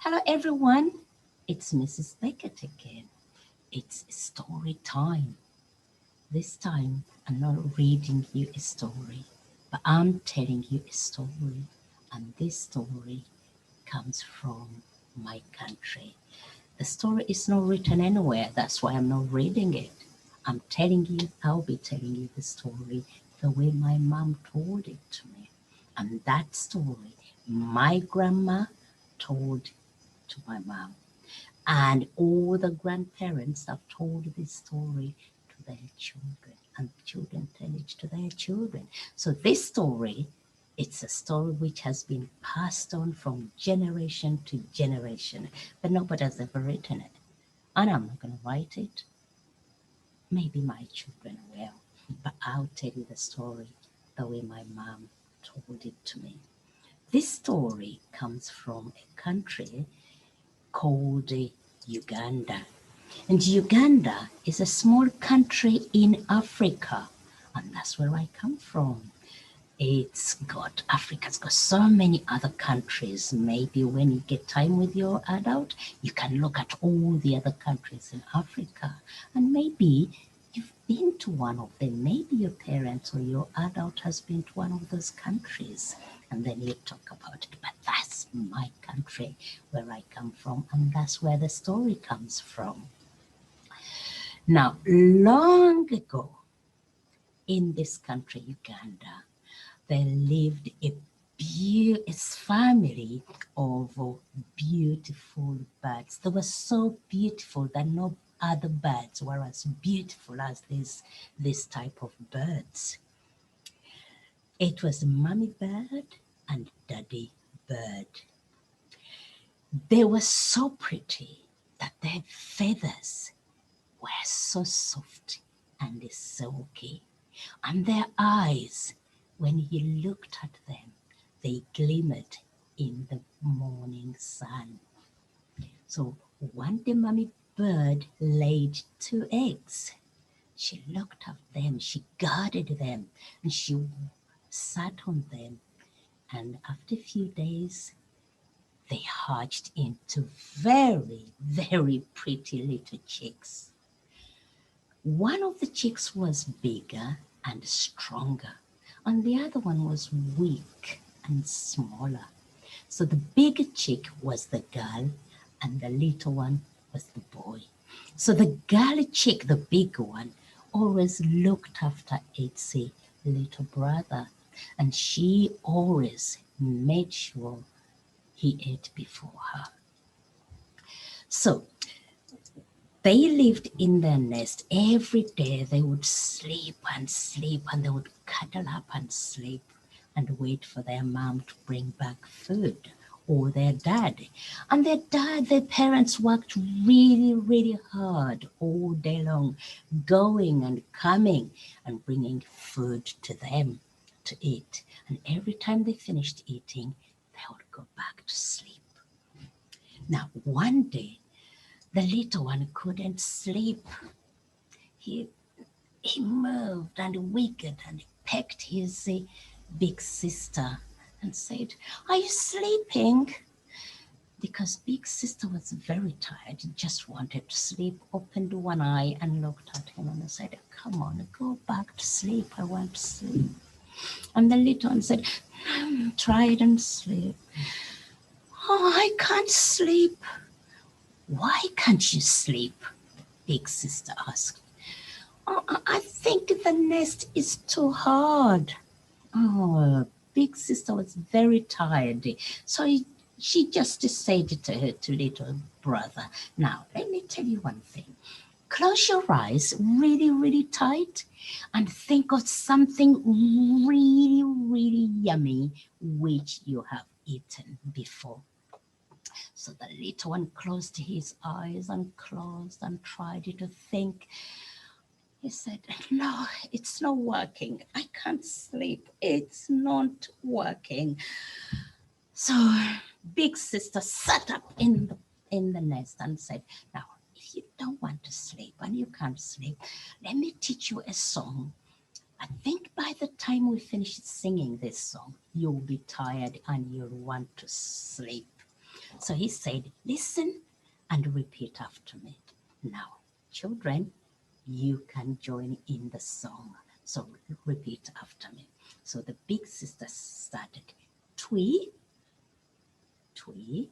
Hello everyone, it's Mrs. Beckett again. It's story time. This time I'm not reading you a story, but I'm telling you a story. And this story comes from my country. The story is not written anywhere, that's why I'm not reading it. I'll be telling you the story the way my mom told it to me. And that story, my grandma told to my mom. And all the grandparents have told this story to their children, and children tell it to their children. So this story, it's a story which has been passed on from generation to generation, but nobody has ever written it. And I'm not going to write it. Maybe my children will, but I'll tell you the story the way my mom told it to me. This story comes from a country called Uganda. And Uganda is a small country in Africa, and that's where I come from. Africa's got so many other countries. Maybe when you get time with your adult, you can look at all the other countries in Africa. And maybe you've been to one of them. Maybe your parents or your adult has been to one of those countries. And then you talk about it. But that's my country where I come from, and that's where the story comes from. Now, long ago in this country, Uganda, there lived a family of beautiful birds. They were so beautiful that no other birds were as beautiful as this type of birds. It was mommy bird and daddy bird. They were so pretty that their feathers were so soft and silky, and their eyes, when he looked at them, they glimmered in the morning sun. So one day mommy bird laid 2 eggs. She looked at them, she guarded them, and she sat on them. And after a few days, they hatched into very, very pretty little chicks. One of the chicks was bigger and stronger, and the other one was weak and smaller. So the bigger chick was the girl, and the little one was the boy. So the girl chick, the big one, always looked after its little brother, and she always made sure he ate before her. So they lived in their nest. Every day they would sleep and sleep, and they would cuddle up and sleep and wait for their mom to bring back food, or their dad. And their parents worked really, really hard all day long, going and coming and bringing food to them to eat. And every time they finished eating, they would go back to sleep. Now, one day, the little one couldn't sleep. He, he moved and wiggled and pecked his big sister and said, "Are you sleeping?" Because big sister was very tired, just wanted to sleep, opened one eye and looked at him and said, "Come on, go back to sleep. I want to sleep." And the little one said, "Try and sleep." "Oh, I can't sleep." "Why can't you sleep?" Big sister asked. "Oh, I think the nest is too hard." Oh, big sister was very tired, so she just said to her to little brother, "Now, let me tell you one thing. Close your eyes really, really tight and think of something really, really yummy which you have eaten before." So the little one closed his eyes and closed and tried to think. He said, "No, it's not working. I can't sleep. It's not working." So big sister sat up in the nest and said, "Now, if you don't want to sleep and you can't sleep, let me teach you a song. I think by the time we finish singing this song, you'll be tired and you'll want to sleep. So he said, listen and repeat after me. Now, children, you can join in the song. So repeat after me. So the big sister started, twee, twee,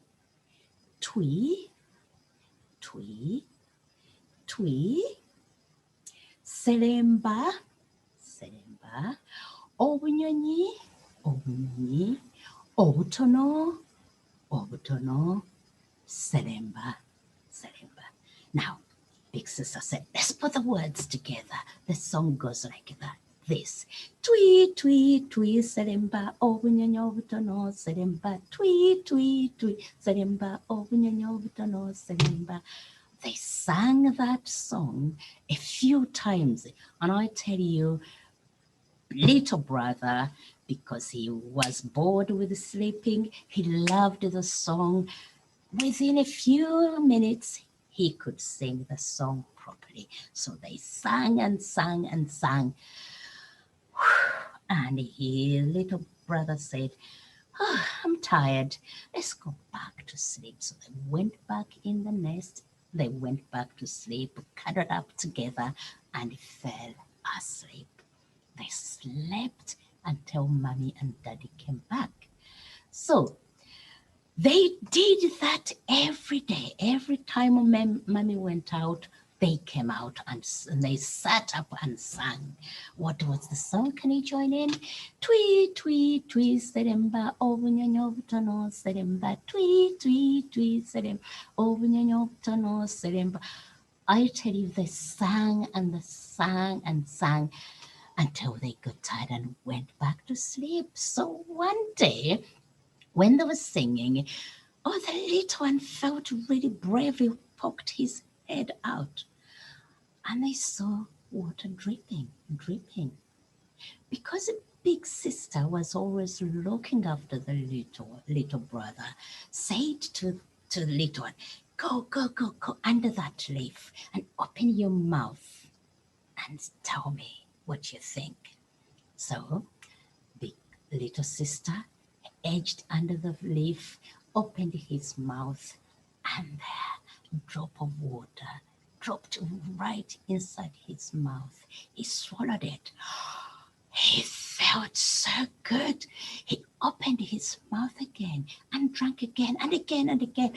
twee, twee, twee, selemba, selemba, obunyonyi, obunyonyi, obutono, obutono, selemba, selemba. Now, big sister said, let's put the words together. The song goes like that. This. Twee, twee, twee, selemba, obunyonyi, obutono, selemba, twee, twee, twee, selemba, obunyonyi, obutono, selemba. They sang that song a few times, and I tell you, little brother, because he was bored with sleeping, he loved the song. Within a few minutes, he could sing the song properly. So they sang and sang and sang. And his little brother said, oh, I'm tired. Let's go back to sleep. So they went back in the nest. They went back to sleep, cuddled up together, and fell asleep. They slept until mommy and daddy came back. So they did that every day. Every time mommy went out, they came out and they sat up and sang. What was the song? Can you join in? Twee, twee, twee, seremba, obunyonyo butono, seremba, twee, twee, twee, seremba, obunyonyo butono, seremba. I tell you, they sang and they sang and sang until they got tired and went back to sleep. So one day, when they were singing, oh, the little one felt really brave. He poked his head out and they saw water dripping, dripping. Because the big sister was always looking after the little brother, said to the little one, go, go, go, go under that leaf and open your mouth and tell me what you think. So big little sister edged under the leaf, opened his mouth, and there, a drop of water dropped right inside his mouth. He swallowed it. He felt so good. He opened his mouth again and drank again and again and again.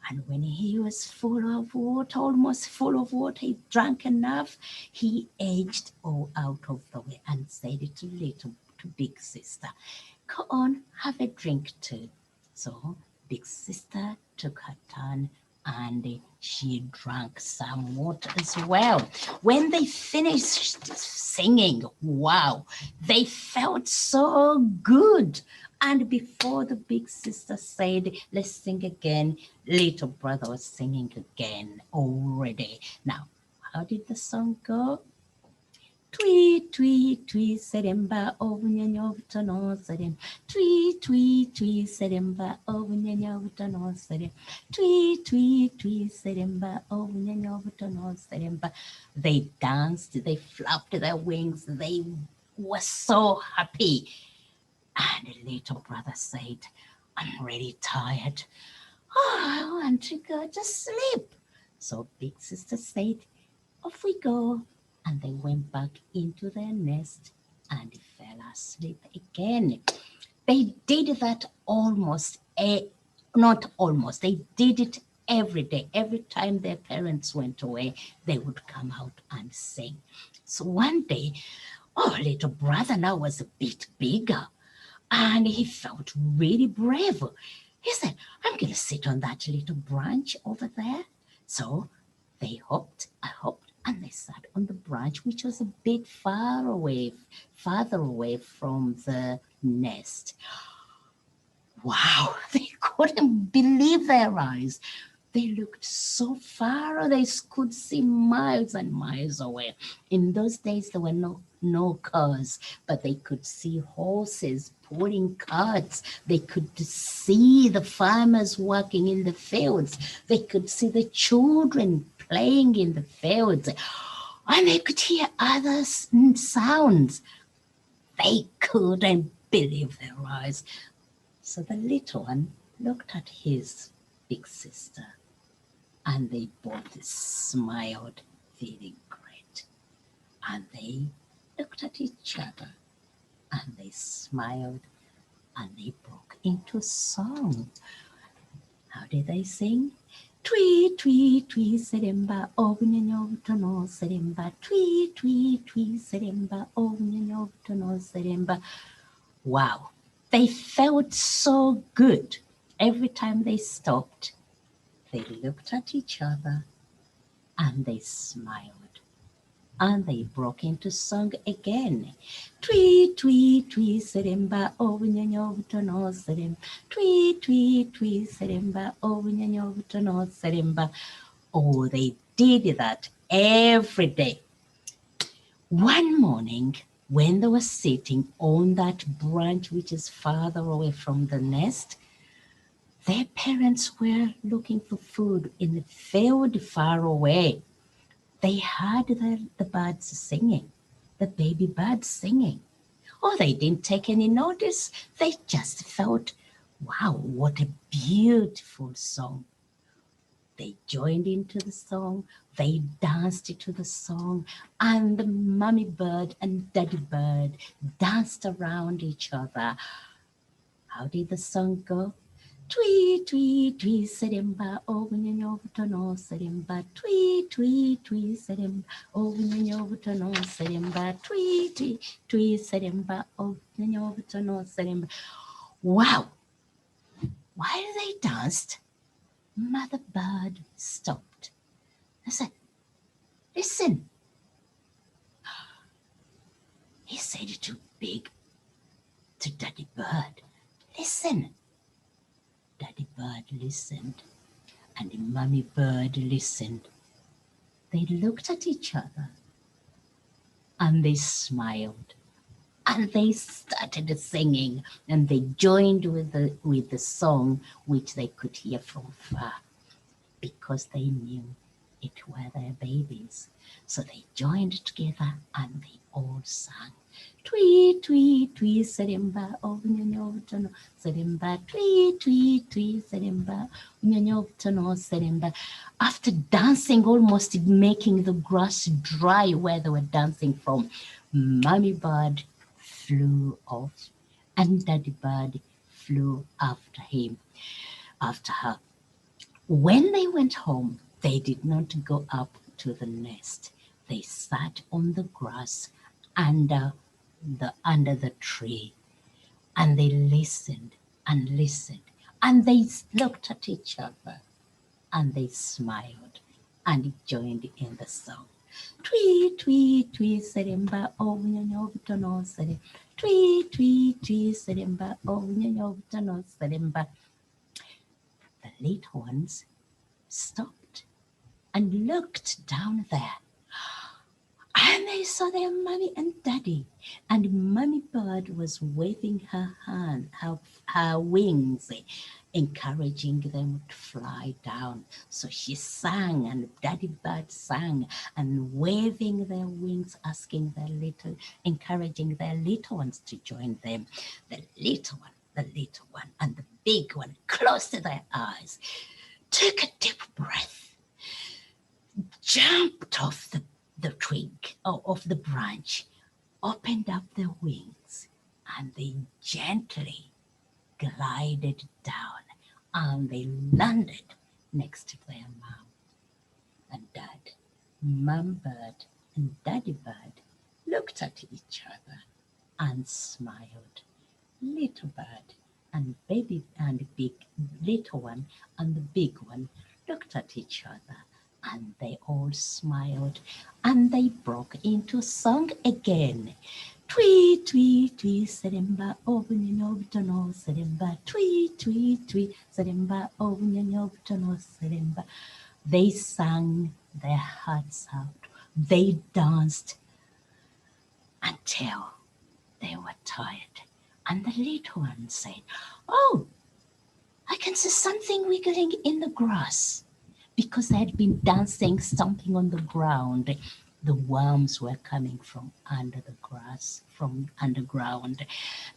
And when he was full of water, almost full of water, he drank enough, he edged all out of the way and said to big sister, go on, have a drink too. So big sister took her turn and she drank some water as well. When they finished singing, wow, they felt so good. And before the big sister said, let's sing again, little brother was singing again already. Now, how did the song go? Twee, twee, twee, seremba, obunyonyo butono, serem. Twee, twee, twee, seremba, obunyonyo butono, serem. Twee, twee, twee, seremba, obunyonyo butono, seremba. They danced, they flapped their wings, they were so happy. And the little brother said, I'm really tired. Oh, I want to go to sleep. So big sister said, off we go. And they went back into their nest and fell asleep again. They did that not almost, they did it every day. Every time their parents went away, they would come out and sing. So one day, oh, little brother now was a bit bigger and he felt really brave. He said, I'm going to sit on that little branch over there. So they hopped, and they sat on the branch, which was a bit farther away from the nest. Wow, they couldn't believe their eyes. They looked so far, they could see miles and miles away. In those days, there were no cars, but they could see horses pulling carts. They could see the farmers working in the fields. They could see the children playing in the fields. And they could hear other sounds. They couldn't believe their eyes. So the little one looked at his big sister, and they both smiled feeling great. And they looked at each other and they smiled and they broke into song. How did they sing? Twee, twee, twee, serimba, oh, no, serimba, twee, twee, twee, serimba, oh, no, serimba. Wow, they felt so good. Every time they stopped, they looked at each other and they smiled. And they broke into song again. Twee, twee, twee, serimba, oh, no, serim. Twee, twee, twee, serimba, oh, no, serimba. Oh, they did that every day. One morning, when they were sitting on that branch which is farther away from the nest, their parents were looking for food in the field far away. They heard the birds singing, the baby birds singing. Oh, they didn't take any notice. They just felt, wow, what a beautiful song. They joined into the song, they danced to the song, and the mummy bird and daddy bird danced around each other. How did the song go? Twee, twee, twee, serimba, oh, no, serimba, twee, twee, twee, serimba, oh, no, serimba, twee, twee, twee, serimba, oh, no, serimba. Wow! While they danced, Mother Bird stopped. I said, listen. He said to Daddy Bird, listen. Daddy Bird listened, and the Mummy Bird listened. They looked at each other, and they smiled, and they started singing, and they joined with the song which they could hear from far, because they knew it were their babies. So they joined together and they all sang. Twee, twee, twee, serimba, oh, no, serimba, twee, twee, twee, serimba, no, serimba. After dancing, almost making the grass dry where they were dancing from, Mummy Bird flew off and Daddy Bird flew after her. When they went home, they did not go up to the nest. They sat on the grass under the tree, and they listened and listened, and they looked at each other and they smiled and joined in the song. Twee, twee, twee, serimba, oh, no, serim. Twee, twee, twee, serimba, oh, no, serimba. The little ones stopped and looked down there. And they saw their mummy and daddy. And Mummy Bird was waving her wings, encouraging them to fly down. So she sang, and Daddy Bird sang, and waving their wings, encouraging their little ones to join them. The little one, and the big one closed their eyes, took a deep breath, jumped off the twig, off the branch, opened up their wings, and they gently glided down, and they landed next to their mom and dad. Mum Bird and Daddy Bird looked at each other and smiled. Little bird and baby and big little one and the big one looked at each other, and they all smiled, and they broke into song again. Twee, twee, twee, serimba, oh, no, serimba, twee, twee, twee, serimba, oh, no, serimba. They sang their hearts out. They danced until they were tired. And the little one said, oh, I can see something wiggling in the grass. Because they had been dancing, stomping on the ground. The worms were coming from under the grass, from underground.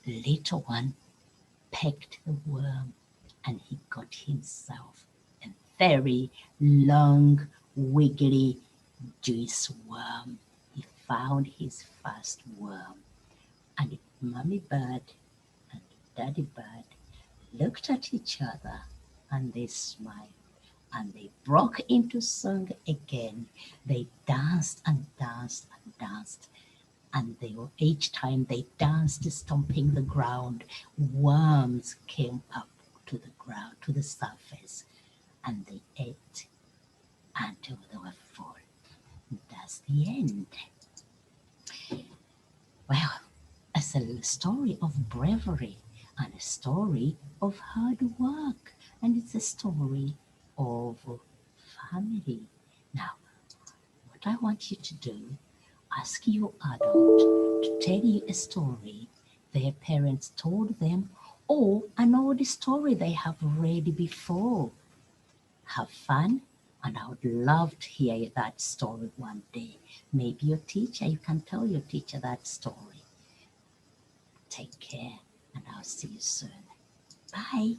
The little one pecked the worm, and he got himself very long, wiggly juice worm. He found his first worm, and Mommy Bird and Daddy Bird looked at each other and they smiled and they broke into song again. They danced and danced and danced, and they were, each time they danced, stomping the ground, worms came up to the ground, to the surface, and they ate until they were full. That's the end. Well, it's a story of bravery and a story of hard work, and it's a story of family. Now, what I want you to do, ask your adult to tell you a story their parents told them or an old story they have read before. Have fun, and I would love to hear that story one day. Maybe your teacher, you can tell your teacher that story. Take care, and I'll see you soon. Bye.